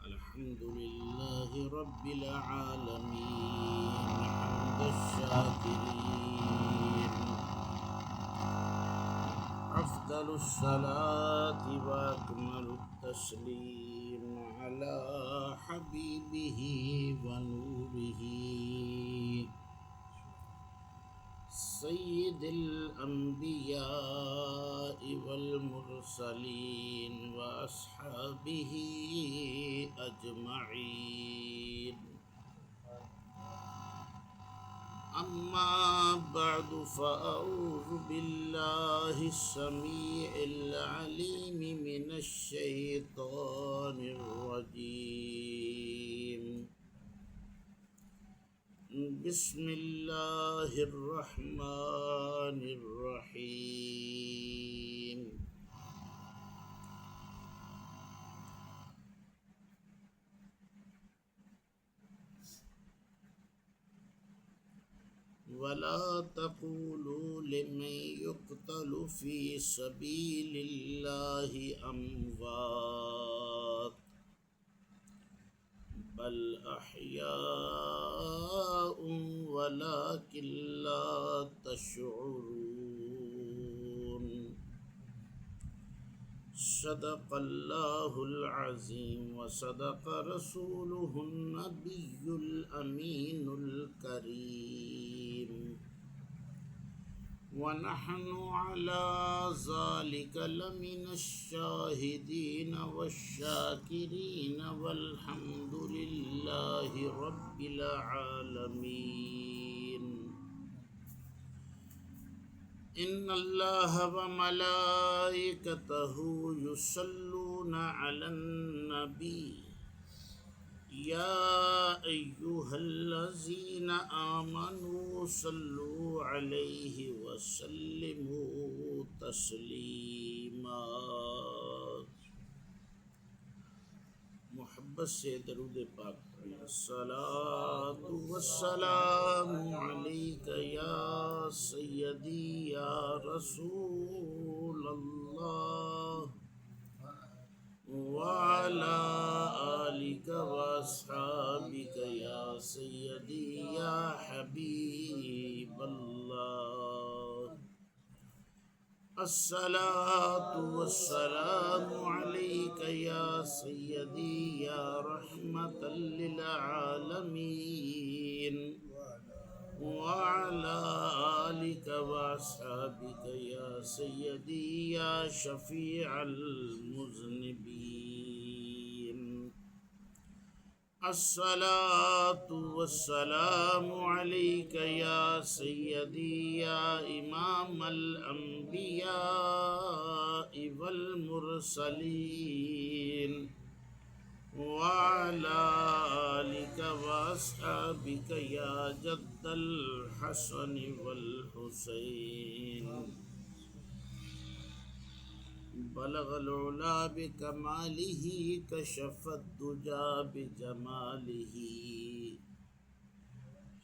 الحمد لله رب العالمين حمد الشاكرين. أفضل الصلاة وأكمل التسليم على حبيبه ونوره سيد الأنبياء والمرسلين وأصحابه أجمعين. أما بعد فأعوذ بالله السميع العليم من الشيطان الرجيم. بسم الله الرحمن الرحيم. ولا تقولوا لمن يقتل في سبيل الله أموات بل أحياء ولكن لا تشعرون. صدق الله العظيم وصدق رسوله النبي الأمين الكريم. ونحن على ذلك لمن الشاهدين والشاكرين والحمد لله رب العالمين. إن الله وملائكته يصلون على النبي يا أيها الذين آمنوا صلوا عليه وسلموا تسلیما. محبت سے درود پاک پڑھیں. الصلاۃ والسلام علیک یا سیدی یا رسول اللہ وعلى آلك وأصحابك يا سيدي يا حبيب الله. الصلاة والسلام عليك يا سيدي يا رحمة للعالمين وعلى آلك وأصحابك يا سيدي يا شفيع المذنبين. الصلاة والسلام عليك يا سيدي يا إمام الأنبياء والمرسلين وعلى آلك وأصحابك يا جد الحسن والحسين. بلغ العلا بكماله كشف الدجى بجماله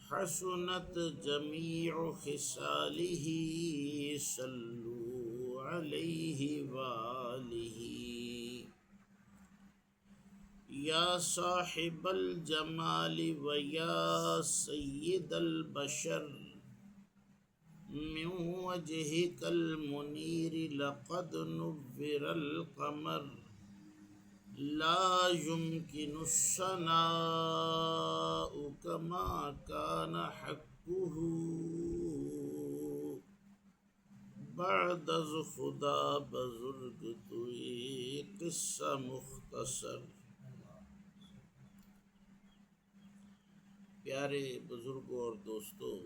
حسنت جميع خصاله صلوا عليه وآله. یا صاحب الجمال ویا سید البشر من وجهك المنير لقد نور القمر لا يمكن الثناء كما كان حقه بعد از خدا بزرگ توئی قصہ مختصر. پیارے بزرگوں اور دوستوں،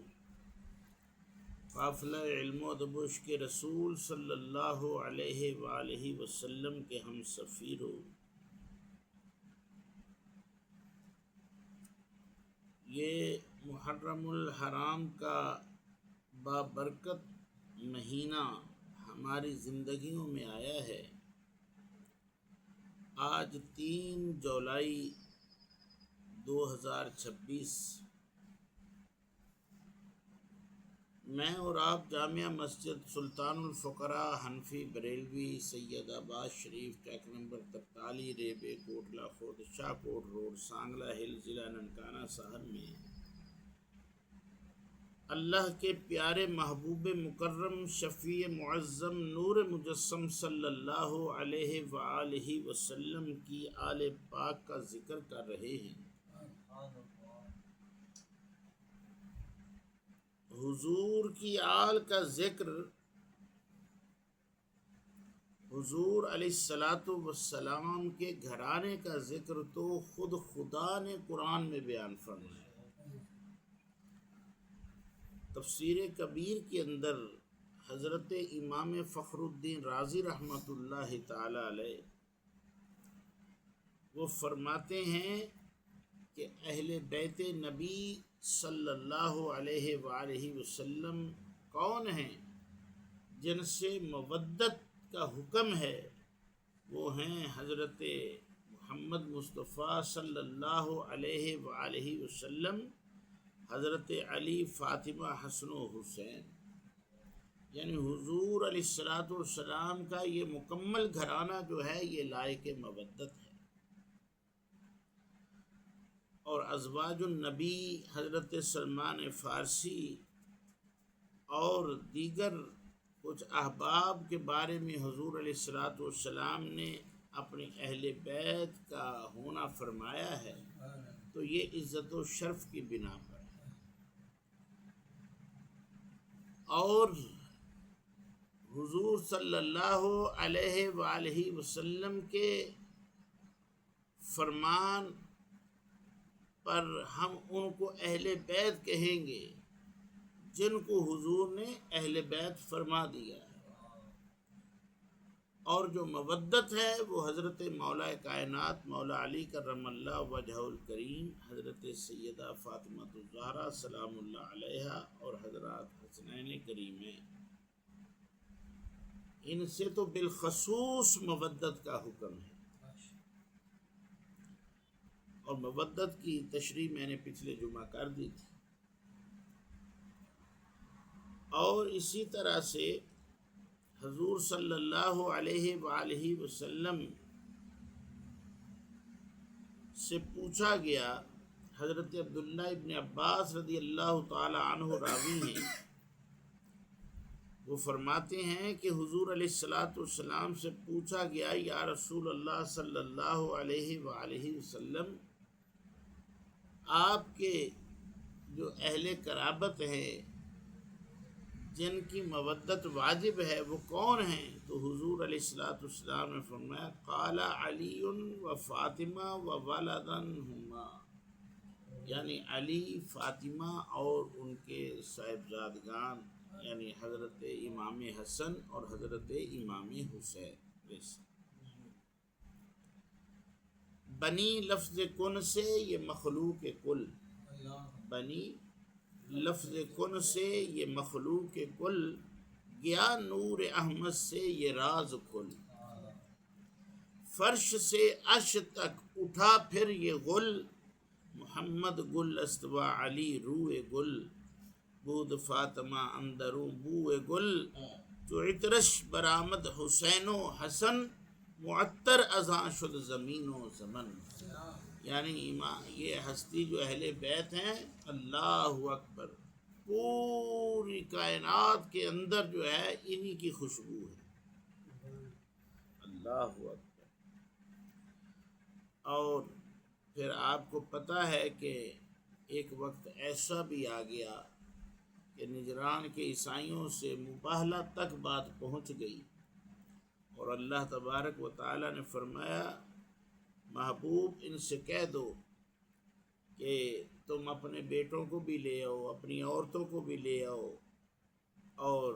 قافلہ علم و ادب و عشق رسول صلی اللہ علیہ وآلہ وسلم کے ہم سفیروں، یہ محرم الحرام کا بابرکت مہینہ ہماری زندگیوں میں آیا ہے. آج 3 جولائی 2026 میں اور آپ جامعہ مسجد سلطان الفقراء حنفی بریلوی سید آباد شریف ٹیک نمبر 43 ریبے کوٹلہ خورد شاہ کوٹ روڈ سانگلہ ہل ضلع ننکانہ صاحب میں اللہ کے پیارے محبوب مکرم شفیع معظم نور مجسم صلی اللہ علیہ وآلہ وسلم کی آل پاک کا ذکر کر رہے ہیں۔ حضور کی آل کا ذکر، حضور علیہ السلام کے گھرانے کا ذکر تو خود خدا نے قرآن میں بیان فرمایا۔ تفسیر کبیر کے اندر حضرت امام فخر الدین رازی رحمۃ اللہ تعالی علیہ وہ فرماتے ہیں کہ اہل بیت نبی صلی اللہ علیہ وآلہ وسلم کون ہیں جن سے مودت کا حکم ہے؟ وہ ہیں حضرت محمد مصطفیٰ صلی اللہ علیہ وآلہ وسلم، حضرت علی، فاطمہ، حسن و حسین، یعنی حضور علیہ السلام کا یہ مکمل گھرانہ جو ہے یہ لائق مودت ہے۔ اور ازواج النبی حضرت سلمان فارسی اور دیگر کچھ احباب کے بارے میں حضور علیہ السلام نے اپنی اہل بیت کا ہونا فرمایا ہے، تو یہ عزت و شرف کی بنا پر ہے۔ اور حضور صلی اللہ علیہ وآلہ وسلم کے فرمان پر ہم ان کو اہل بیت کہیں گے جن کو حضور نے اہل بیت فرما دیا ہے۔ اور جو مودت ہے وہ حضرت مولا کائنات مولا علی کرم اللہ وجہہ الکریم، حضرت سیدہ فاطمہ الزہرا سلام اللہ علیہا اور حضرات حسنین کریمین، ان سے تو بالخصوص مودت کا حکم ہے۔ اور مودت کی تشریح میں نے پچھلے جمعہ کر دی تھی۔ اور اسی طرح سے حضور صلی اللہ علیہ وآلہ وسلم سے پوچھا گیا، حضرت عبداللہ ابن عباس رضی اللہ تعالی عنہ راوی ہیں، وہ فرماتے ہیں کہ حضور علیہ السلام سے پوچھا گیا، یا رسول اللہ صلی اللہ علیہ وآلہ وسلم، آپ کے جو اہل قرابت ہیں جن کی مودت واجب ہے وہ کون ہیں؟ تو حضور علیہ السلام نے فرمایا، قال علی و فاطمہ و ولدنہما، یعنی علی، فاطمہ اور ان کے صاحبزادگان، یعنی حضرت امام حسن اور حضرت امام حسین۔ بنی لفظ کن سے یہ مخلوق کل، بنی لفظ کن سے یہ مخلوق کل، گیا نور احمد سے یہ راز کھل، فرش سے عرش تک اٹھا پھر یہ غل، محمد گل استوا علی روئے گل، بود فاطمہ اندروں بوئے گل، جو عطرش برآمد حسین و حسن، معطر ازاں شد زمین و زمن۔ یعنی یہ ہستی جو اہل بیت ہیں، اللہ اکبر، پوری کائنات کے اندر جو ہے انہی کی خوشبو ہے، اللہ اکبر۔ اور پھر آپ کو پتہ ہے کہ ایک وقت ایسا بھی آ گیا کہ نجران کے عیسائیوں سے مباہلہ تک بات پہنچ گئی، اور اللہ تبارک و تعالی نے فرمایا، محبوب ان سے کہہ دو کہ تم اپنے بیٹوں کو بھی لے آؤ، اپنی عورتوں کو بھی لے آؤ، اور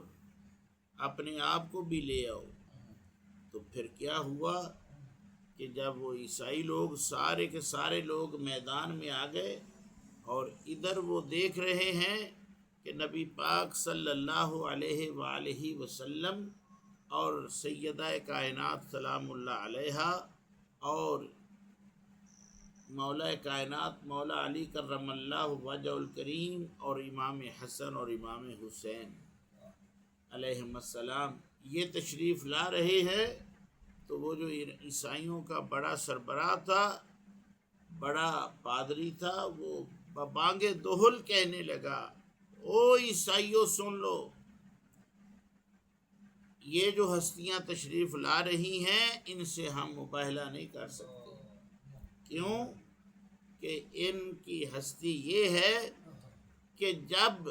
اپنے آپ کو بھی لے آؤ۔ تو پھر کیا ہوا کہ جب وہ عیسائی لوگ سارے کے سارے لوگ میدان میں آ گئے، اور ادھر وہ دیکھ رہے ہیں کہ نبی پاک صلی اللہ علیہ وآلہ وسلم اور سیدہ کائنات سلام اللہ علیہا اور مولا کائنات مولا علی کرم اللہ وجہ الکریم اور امام حسن اور امام حسین علیہم السلام یہ تشریف لا رہے ہیں، تو وہ جو عیسائیوں کا بڑا سربراہ تھا، بڑا پادری تھا، وہ ببانگ دہل کہنے لگا، او عیسائیوں سن لو، یہ جو ہستیاں تشریف لا رہی ہیں ان سے ہم مباہلہ نہیں کر سکتے۔ کیوں کہ ان کی ہستی یہ ہے کہ جب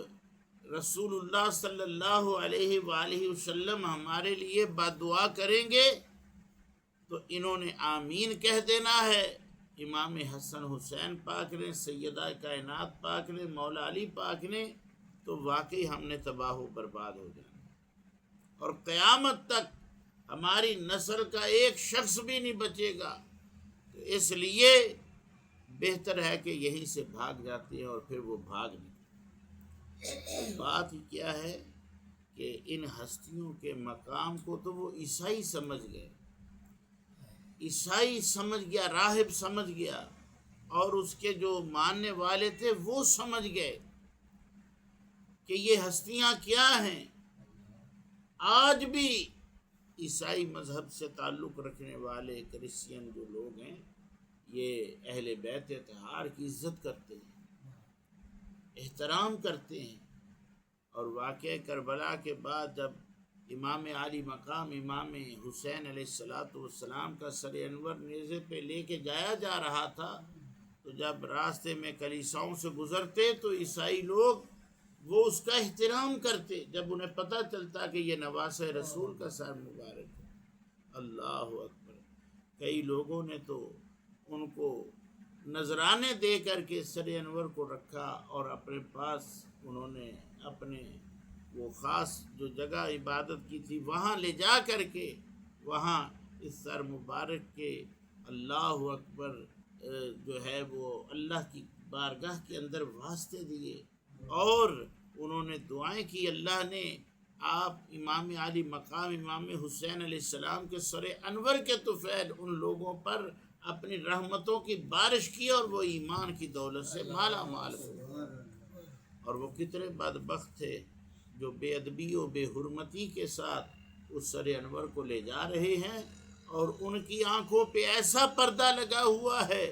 رسول اللہ صلی اللہ علیہ وآلہ وسلم ہمارے لیے بددعا کریں گے تو انہوں نے آمین کہہ دینا ہے، امام حسن حسین پاک نے، سیدہ کائنات پاک نے، مولا علی پاک نے، تو واقعی ہم نے تباہ و برباد ہو جانا، اور قیامت تک ہماری نسل کا ایک شخص بھی نہیں بچے گا۔ تو اس لیے بہتر ہے کہ یہیں سے بھاگ جاتے ہیں، اور پھر وہ بھاگ نکلے۔ بات کیا ہے کہ ان ہستیوں کے مقام کو تو وہ عیسائی سمجھ گئے، عیسائی سمجھ گیا، راہب سمجھ گیا، اور اس کے جو ماننے والے تھے وہ سمجھ گئے کہ یہ ہستیاں کیا ہیں۔ آج بھی عیسائی مذہب سے تعلق رکھنے والے کرسچین جو لوگ ہیں، یہ اہل بیت اطہار کی عزت کرتے ہیں، احترام کرتے ہیں، اور واقعہ کربلا کے بعد جب امام علی مقام امام حسین علیہ السلام کا سر انور نیزے پہ لے کے جایا جا رہا تھا، تو جب راستے میں کلیساؤں سے گزرتے تو عیسائی لوگ وہ اس کا احترام کرتے، جب انہیں پتہ چلتا کہ یہ نواسہ رسول کا سر مبارک ہے۔ اللہ اکبر! کئی لوگوں نے تو ان کو نذرانے دے کر کے سر انور کو رکھا، اور اپنے پاس انہوں نے اپنے وہ خاص جو جگہ عبادت کی تھی وہاں لے جا کر کے وہاں اس سر مبارک کے اللہ اکبر جو ہے وہ اللہ کی بارگاہ کے اندر واسطے دیے، اور انہوں نے دعائیں کی۔ اللہ نے آپ امام علی مقام امام حسین علیہ السلام کے سر انور کے طفیل ان لوگوں پر اپنی رحمتوں کی بارش کی، اور وہ ایمان کی دولت سے مالا مال ہوئے۔ اور وہ کتنے بدبخت تھے جو بے ادبی و بے حرمتی کے ساتھ اس سر انور کو لے جا رہے ہیں، اور ان کی آنکھوں پہ ایسا پردہ لگا ہوا ہے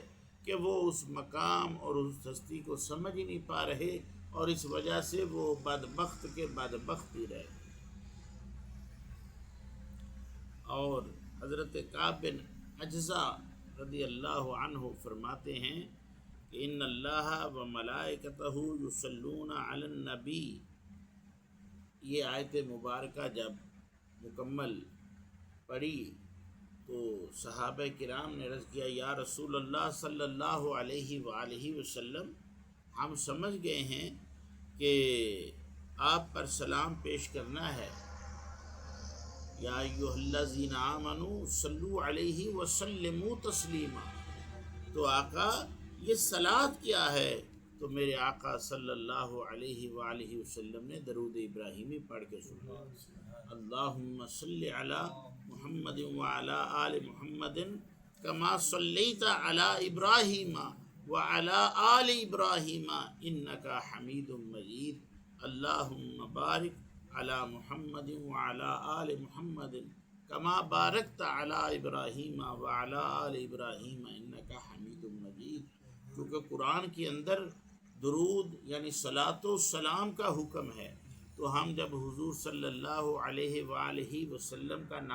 کہ وہ اس مقام اور اس ہستی کو سمجھ ہی نہیں پا رہے، اور اس وجہ سے وہ بدبخت کے بدبخت ہی رہے۔ اور حضرت کعب بن عجزہ رضی اللہ عنہ فرماتے ہیں کہ ان اللہ و ملائکتہ یصلون علی النبی، یہ آیت مبارکہ جب مکمل پڑھی تو صحابہ کرام نے عرض کیا، یا رسول اللہ صلی اللہ علیہ وآلہ وسلم، ہم سمجھ گئے ہیں کہ آپ پر سلام پیش کرنا ہے، یا ایھا الذین آمنوا صلوا علیہ وسلموا تسلیما، تو آقا یہ صلاۃ کیا ہے؟ تو میرے آقا صلی اللہ علیہ وآلہ وسلم نے درود ابراہیمی پڑھ کے سنا، اللہم صلی علی محمد وعلی آل محمد کما صلیت علی ابراہیم وعلی آل ابراہیم انک حمید مجید، اللہم بارک علی محمد وعلی آل محمد کما بارکت علی ابراہیم وعلی آل ابراہیم انک حمید مجید۔ کیونکہ قرآن کے اندر درود یعنی صلاۃ و سلام کا حکم ہے، تو ہم جب حضور صلی اللہ علیہ وآلہ وسلم کا نام